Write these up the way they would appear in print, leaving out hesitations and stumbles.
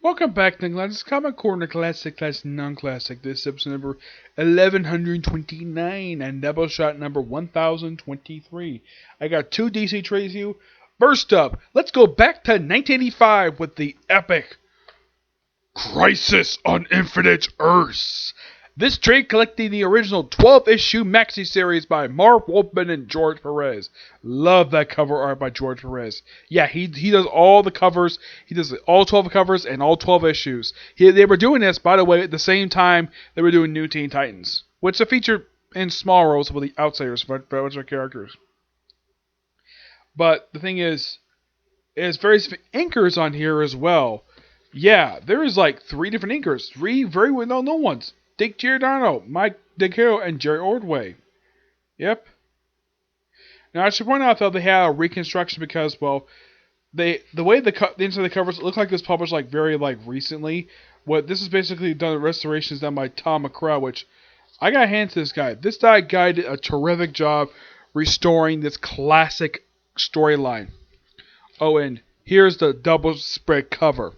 Welcome back to Lenz Comic Corner Classic Non-Classic. This is episode number 1129 and Doubleshot number 1023. I got two DC trades you. First up, let's go back to 1985 with the epic Crisis on Infinite Earths. This trade collecting the original 12-issue maxi series by Marv Wolfman and George Perez. Love that cover art by George Perez. Yeah, he does all the covers. He does all 12 covers and all 12 issues. They were doing this, by the way, at the same time they were doing New Teen Titans, which is a feature in small roles with the Outsiders, but which are characters. But the thing is, there's various inkers on here as well. Yeah, there is like 3 different inkers. 3 very well-known ones. Dick Giordano, Mike DeCaro, and Jerry Ordway. Yep. Now I should point out though they had a reconstruction because the way the inside of the covers look like this published very recently. What this is basically done restorations done by Tom McCraw, which I gotta hand to this guy. This guy did a terrific job restoring this classic storyline. Oh, and here's the double spread cover.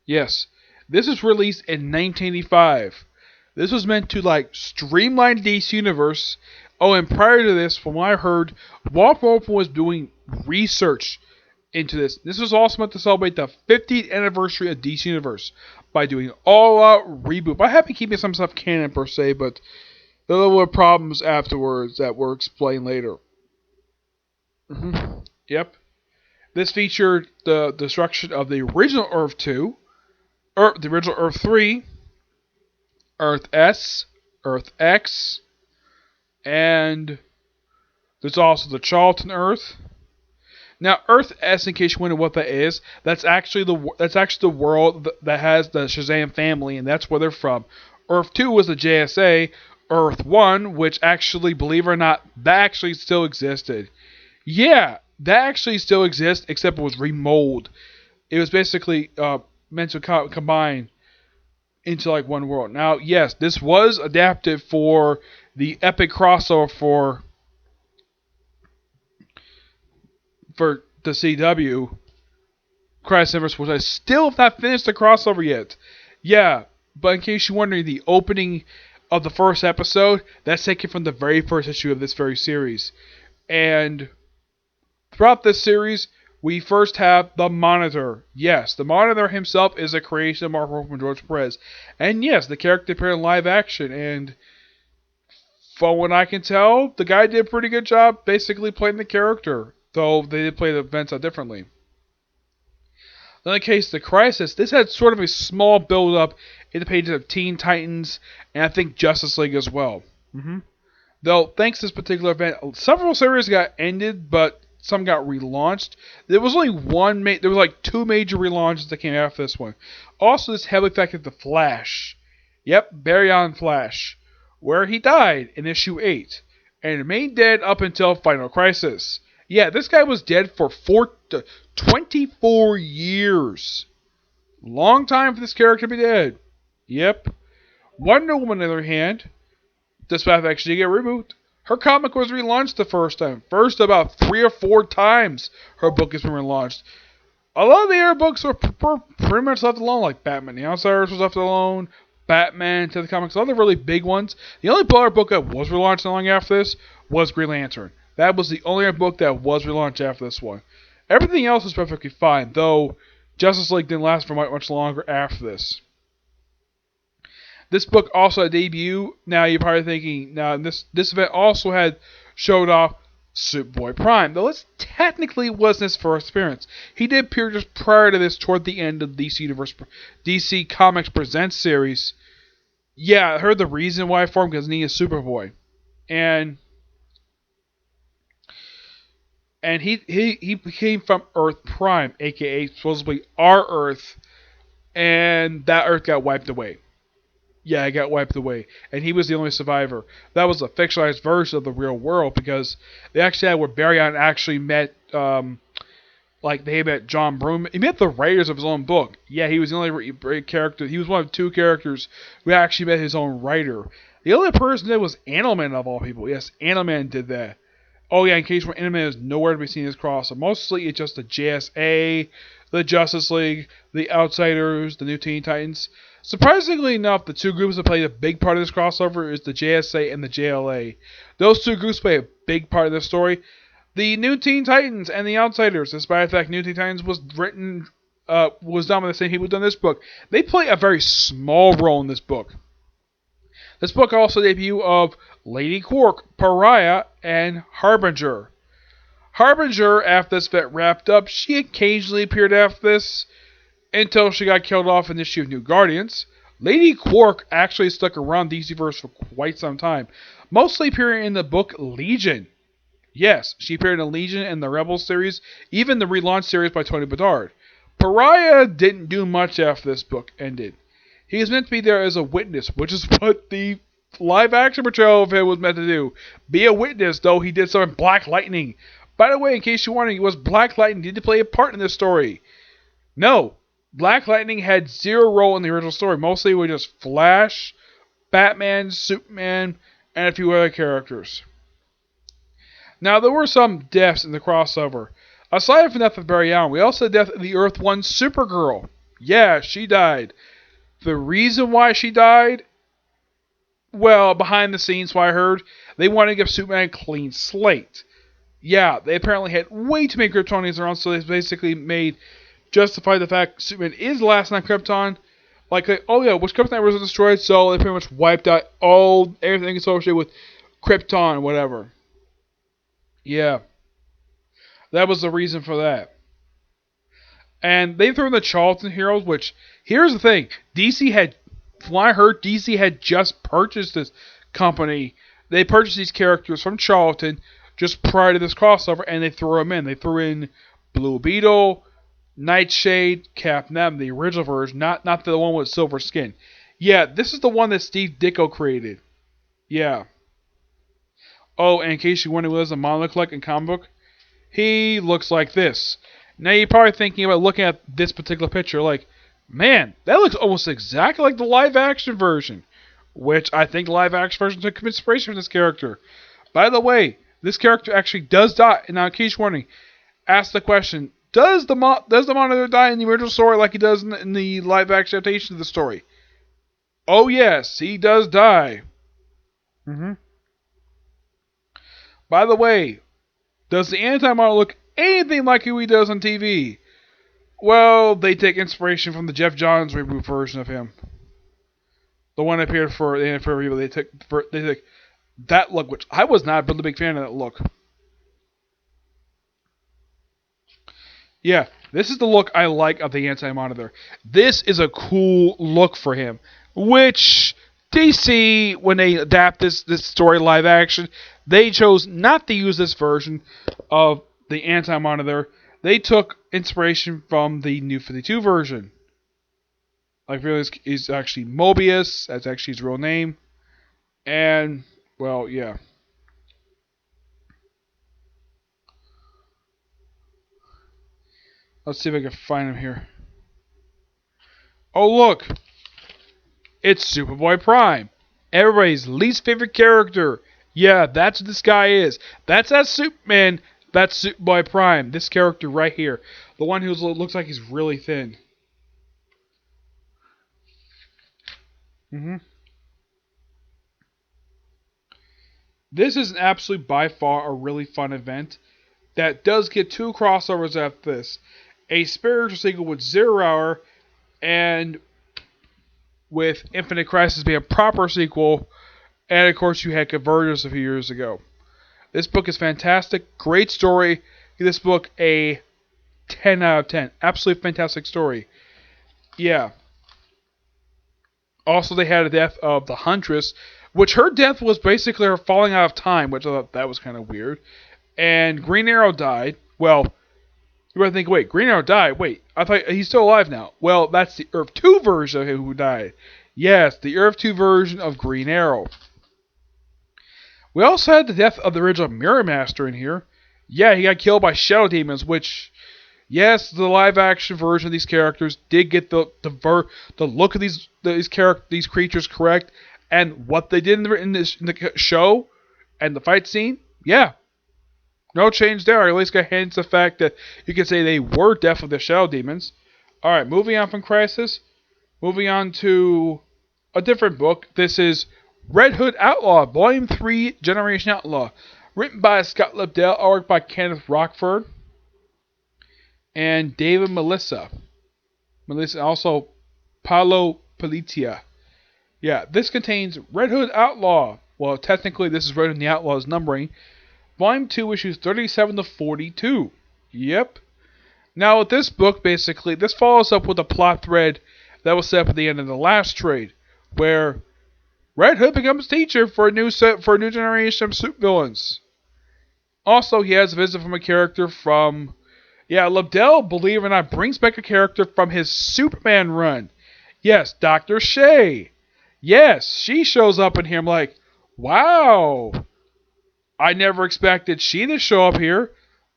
Yes. This was released in 1985. This was meant to streamline DC Universe. Oh, and prior to this, from what I heard, Walt Wolfman was doing research into this. This was also meant to celebrate the 50th anniversary of DC Universe by doing all-out reboot. I have been keeping some stuff canon per se, but there were problems afterwards that were explained later. Yep. This featured the destruction of the original Earth 2. The original Earth 3, Earth S, Earth X, and there's also the Charlton Earth. Now, Earth S, in case you wonder what that is, that's actually the world that has the Shazam family, and that's where they're from. Earth 2 was the JSA. Earth 1, which actually, believe it or not, that actually still existed. Yeah, that actually still exists, except it was remolded. It was basically meant to combine into one world. Now, yes, this was adapted for the epic crossover for the CW Crisis Universe, which I still have not finished the crossover yet. Yeah, but in case you're wondering, the opening of the first episode, that's taken from the very first issue of this very series. And throughout this series, we first have the Monitor. Yes, the Monitor himself is a creation of Marv Wolfman and George Perez. And yes, the character appeared in live action. And from what I can tell, the guy did a pretty good job basically playing the character. Though they did play the events out differently. In the case of the Crisis, this had sort of a small build-up in the pages of Teen Titans and I think Justice League as well. Though, thanks to this particular event, several series got ended, but some got relaunched. There was only there was 2 major relaunches that came after this one. Also, this heavily affected the Flash. Yep, Barry Allen Flash, where he died in issue 8, and remained dead up until Final Crisis. Yeah, this guy was dead for 24 years. Long time for this character to be dead. Yep. Wonder Woman, on the other hand, despite actually get reboot, her comic was relaunched the first time. First, about 3 or 4 times her book has been relaunched. A lot of the other books were pretty much left alone, like Batman the Outsiders was left alone, Batman to the comics, all the really big ones. The only book that was relaunched long after this was Green Lantern. That was the only book that was relaunched after this one. Everything else was perfectly fine, though Justice League didn't last for much longer after this. This book also had a debut. Now you're probably thinking, now this event also showed off Superboy Prime. Though this technically wasn't his first appearance. He did appear just prior to this toward the end of the DC Comics Presents series. Yeah, I heard the reason why I formed because he is Superboy. And he came from Earth Prime, aka supposedly our Earth, and that Earth got wiped away. Yeah, it got wiped away. And he was the only survivor. That was a fictionalized version of the real world because they actually had where Barry Allen actually met, they met John Broome. He met the writers of his own book. Yeah, he was the only character. He was one of 2 characters who actually met his own writer. The only person that was Animal-Man of all people. Yes, Animal-Man did that. Oh yeah, in case where Animal-Man is nowhere to be seen in this crossover. Mostly it's just the JSA, the Justice League, the Outsiders, the New Teen Titans. Surprisingly enough, the two groups that play a big part of this crossover is the JSA and the JLA. Those two groups play a big part of this story. The New Teen Titans and the Outsiders, despite the fact New Teen Titans was done by the same people who done this book, they play a very small role in this book. This book also debut of Lady Quark, Pariah, and Harbinger. Harbinger, after this event wrapped up, she occasionally appeared after this, until she got killed off in the issue of New Guardians. Lady Quark actually stuck around DCverse for quite some time, mostly appearing in the book Legion. Yes, she appeared in Legion and the Rebels series, even the relaunch series by Tony Bedard. Pariah didn't do much after this book ended. He is meant to be there as a witness, which is what the live-action portrayal of him was meant to do. Be a witness, though he did so in Black Lightning. By the way, in case you're wondering, was Black Lightning did he play a part in this story? No. Black Lightning had zero role in the original story. Mostly it was just Flash, Batman, Superman, and a few other characters. Now, there were some deaths in the crossover. Aside from the death of Barry Allen, we also had the death of the Earth 1 Supergirl. Yeah, she died. The reason why she died? Well, behind the scenes, what I heard, they wanted to give Superman a clean slate. Yeah, they apparently had way too many Kryptonians around, so they basically justify the fact Superman is the last on Krypton. Like, oh yeah, which Krypton was destroyed, so they pretty much wiped out everything associated with Krypton, whatever. Yeah. That was the reason for that. And they threw in the Charlton Heroes, which, here's the thing. When I heard DC had just purchased this company, they purchased these characters from Charlton just prior to this crossover, and they threw them in. They threw in Blue Beetle, Nightshade, Captain, the original version, not the one with silver skin. Yeah, this is the one that Steve Ditko created. Yeah. Oh, and in case you wonder what does a model look like in comic book, he looks like this. Now you're probably thinking about looking at this particular picture like, man, that looks almost exactly like the live-action version. Which I think the live-action version took inspiration from this character. By the way, this character actually does die. And now in case you're wondering, ask the question, does the Monitor die in the original story like he does in the live-action adaptation of the story? Oh yes, he does die. By the way, does the Anti-Monitor look anything like who he does on TV? Well, they take inspiration from the Jeff Johns reboot version of him. The one that appeared for the NFL reboot. They took that look, which I was not a big fan of that look. Yeah, this is the look I like of the Anti-Monitor. This is a cool look for him, which DC, when they adapt this story live action, they chose not to use this version of the Anti-Monitor. They took inspiration from the New 52 version. Like, really, is actually Mobius. That's actually his real name. And, well, yeah. Let's see if I can find him here. Oh, look! It's Superboy Prime. Everybody's least favorite character. Yeah, that's what this guy is. That's that Superman. That's Superboy Prime. This character right here. The one who looks like he's really thin. This is absolutely by far a really fun event that does get two crossovers after this. A spiritual sequel with Zero Hour and with Infinite Crisis being a proper sequel. And of course you had Convergence a few years ago. This book is fantastic. Great story. Give this book a 10 out of 10. Absolutely fantastic story. Yeah. Also, they had a death of the Huntress, which her death was basically her falling out of time, which I thought that was kind of weird. And Green Arrow died. Well, you might think, wait, Green Arrow died? Wait, I thought he's still alive now. Well, that's the Earth 2 version of him who died. Yes, the Earth 2 version of Green Arrow. We also had the death of the original Mirror Master in here. Yeah, he got killed by Shadow Demons, which, yes, the live-action version of these characters did get the look of these creatures correct, and what they did in the show and the fight scene. Yeah, No change there. Or at least got hints of the fact that you could say they were definitely the Shadow Demons. Alright, moving on from Crisis. Moving on to a different book. This is Red Hood Outlaw, Volume 3, Generation Outlaw. Written by Scott Lobdell, artwork by Kenneth Rockford and David Melissa. Melissa also Paolo Palitia. Yeah, this contains Red Hood Outlaw. Well, technically this is Red Hood and the Outlaw's numbering. Volume 2, issues 37 to 42. Yep. Now with this book, basically, this follows up with a plot thread that was set up at the end of the last trade, where Red Hood becomes teacher for a new generation of supervillains. Also, he has a visit from a character from... Yeah, Lobdell, believe it or not, brings back a character from his Superman run. Yes, Dr. Shay. Yes, she shows up in here. I'm like, wow. I never expected she to show up here.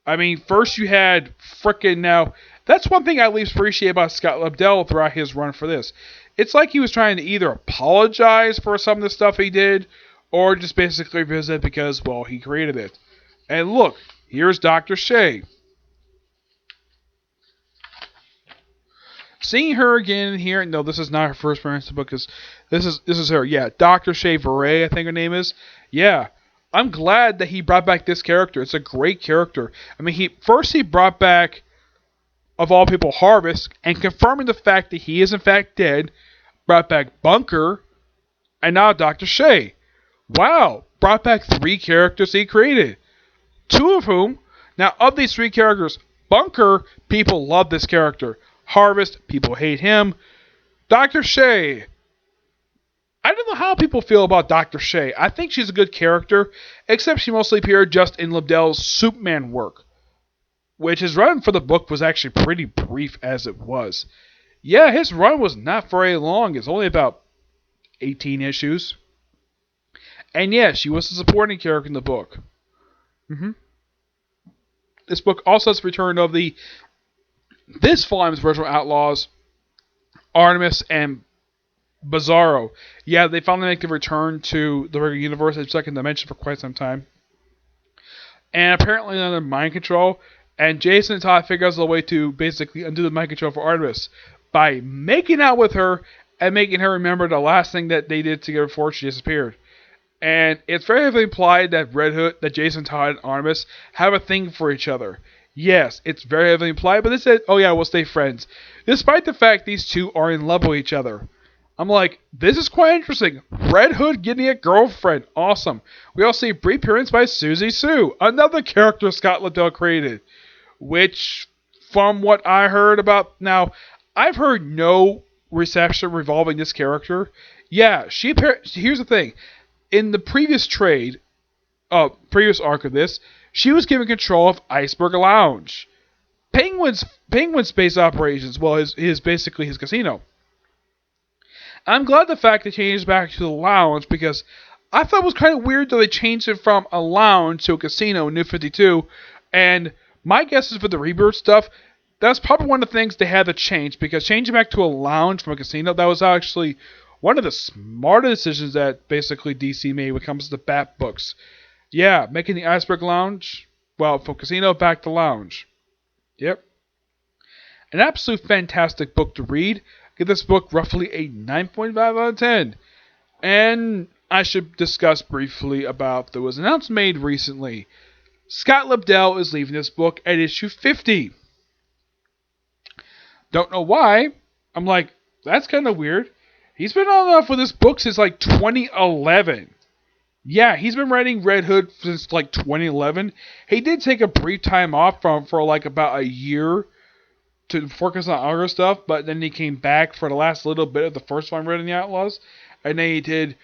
I mean, first you had frickin' now... That's one thing I at least appreciate about Scott Lobdell throughout his run for this. It's like he was trying to either apologize for some of the stuff he did, or just basically revisit because, well, he created it. And look, here's Dr. Shay. Seeing her again here, no, this is not her first appearance in the book, because this is her, yeah, Dr. Shay Veray, I think her name is. Yeah, I'm glad that he brought back this character. It's a great character. I mean, he brought back, of all people, Harvest, and confirming the fact that he is in fact dead, brought back Bunker, and now Dr. Shay. Wow, brought back 3 characters he created. 2 of whom, now of these 3 characters, Bunker, people love this character. Harvest, people hate him. Dr. Shay, I don't know how people feel about Dr. Shay. I think she's a good character, except she mostly appeared just in Lobdell's Superman work, which his run for the book was actually pretty brief as it was. Yeah, his run was not very long. It's only about 18 issues. And yeah, she was a supporting character in the book. This book also has the return of this volume's original Outlaws, Artemis and Bizarro. Yeah, they finally make the return to the regular universe in second dimension for quite some time. And apparently under mind control. And Jason Todd figures out a way to basically undo the mind control for Artemis by making out with her and making her remember the last thing that they did together before she disappeared. And it's very heavily implied that that Jason Todd and Artemis have a thing for each other. Yes, it's very heavily implied, but they said, oh yeah, we'll stay friends. Despite the fact these two are in love with each other. I'm like, this is quite interesting. Red Hood getting a girlfriend. Awesome. We also see a brief appearance by Susie Sue, another character Scott Lobdell created. Which, from what I heard about... Now, I've heard no reception revolving this character. Yeah, here's the thing. In the previous previous arc of this, she was given control of Iceberg Lounge. Penguin's space operations, well, is basically his casino. I'm glad the fact they changed back to the lounge, because I thought it was kind of weird that they changed it from a lounge to a casino in New 52, and my guess is for the Rebirth stuff, that's probably one of the things they had to change, because changing back to a lounge from a casino, that was actually one of the smarter decisions that basically DC made when it comes to the Bat books. Yeah, making the Iceberg Lounge, well, from casino back to lounge. Yep. An absolute fantastic book to read. Give this book roughly a 9.5 out of 10. And I should discuss briefly about, there was an announcement made recently. Scott Lobdell is leaving this book at issue 50. Don't know why. I'm like, that's kind of weird. He's been on and off with this book since like 2011. Yeah, he's been writing Red Hood since like 2011. He did take a brief time off for like about a year to focus on other stuff, but then he came back for the last little bit of the first one, Red and the Outlaws, and then he did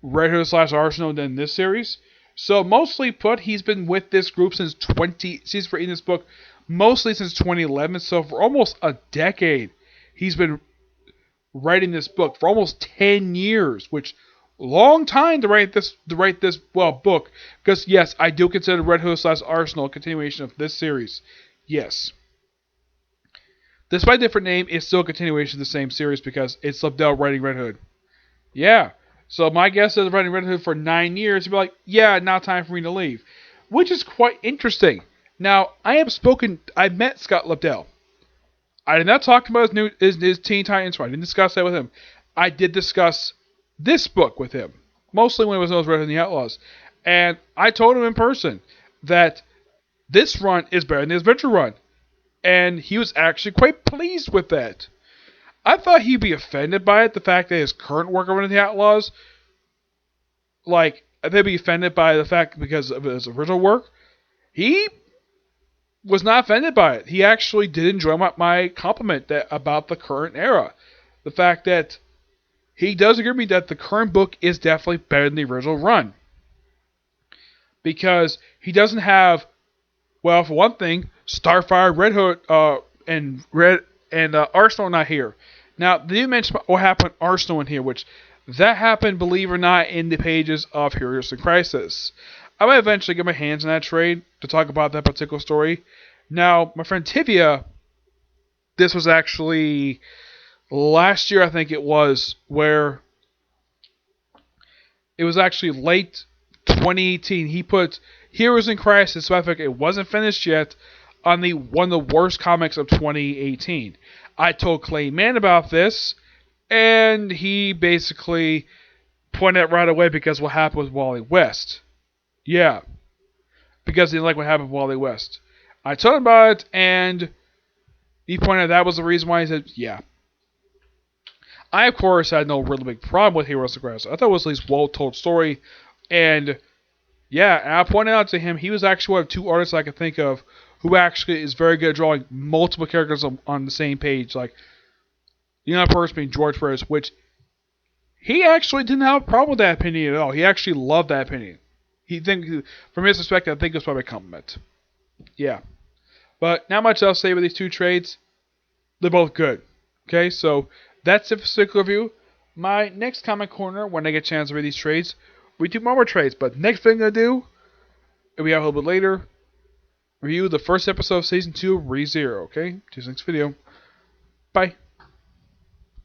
Red Hood / Arsenal, and then this series. So mostly put, he's been with this group since he's written this book mostly since 2011. So for almost a decade, he's been writing this book for almost 10 years, which long time to write this book. Because yes, I do consider Red Hood / Arsenal a continuation of this series. Yes. Despite a different name, it's still a continuation of the same series because it's Lobdell writing Red Hood. Yeah. So my guess is writing Red Hood for 9 years, he'd be like, yeah, now time for me to leave. which is quite interesting. Now, I met Scott Lobdell. I did not talk about his Teen Titans run. I didn't discuss that with him. I did discuss this book with him, mostly when it was Red and the Outlaws. And I told him in person that this run is better than the Adventure run. And he was actually quite pleased with that. I thought he'd be offended by it, the fact that his current work on the Outlaws, like, they'd be offended by the fact because of his original work. He was not offended by it. He actually did enjoy my compliment about the current era. The fact that he does agree with me that the current book is definitely better than the original run. Because he doesn't have, well, for one thing, Starfire, Red Hood, and Arsenal not here. Now, they did mention what happened to Arsenal in here, which that happened, believe it or not, in the pages of Heroes in Crisis. I might eventually get my hands on that trade to talk about that particular story. Now, my friend Tivia, this was actually last year, I think it was, where it was actually late 2018. He put Heroes in Crisis, so I think it wasn't finished yet, on one of the worst comics of 2018. I told Clay Mann about this, and he basically pointed out right away because what happened with Wally West. Yeah, because he didn't like what happened with Wally West. I told him about it, and he pointed out that was the reason why. He said, yeah. I, of course, had no really big problem with Heroes of Crisis. I thought it was at least a well-told story, and yeah, and I pointed out to him, he was actually one of two artists I could think of who actually is very good at drawing multiple characters on the same page. Like, the other person being George Perez, which he actually didn't have a problem with that opinion at all. He actually loved that opinion. From his perspective, I think it was probably a compliment. Yeah. But not much else to say with these two trades. They're both good. Okay, so that's it for Cycle Review. My next comic corner, when I get a chance to read these trades, we do more trades. But next thing I'm going to do, it'll be out a little bit later, review the first episode of Season 2 of ReZero. Okay, see you next video. Bye.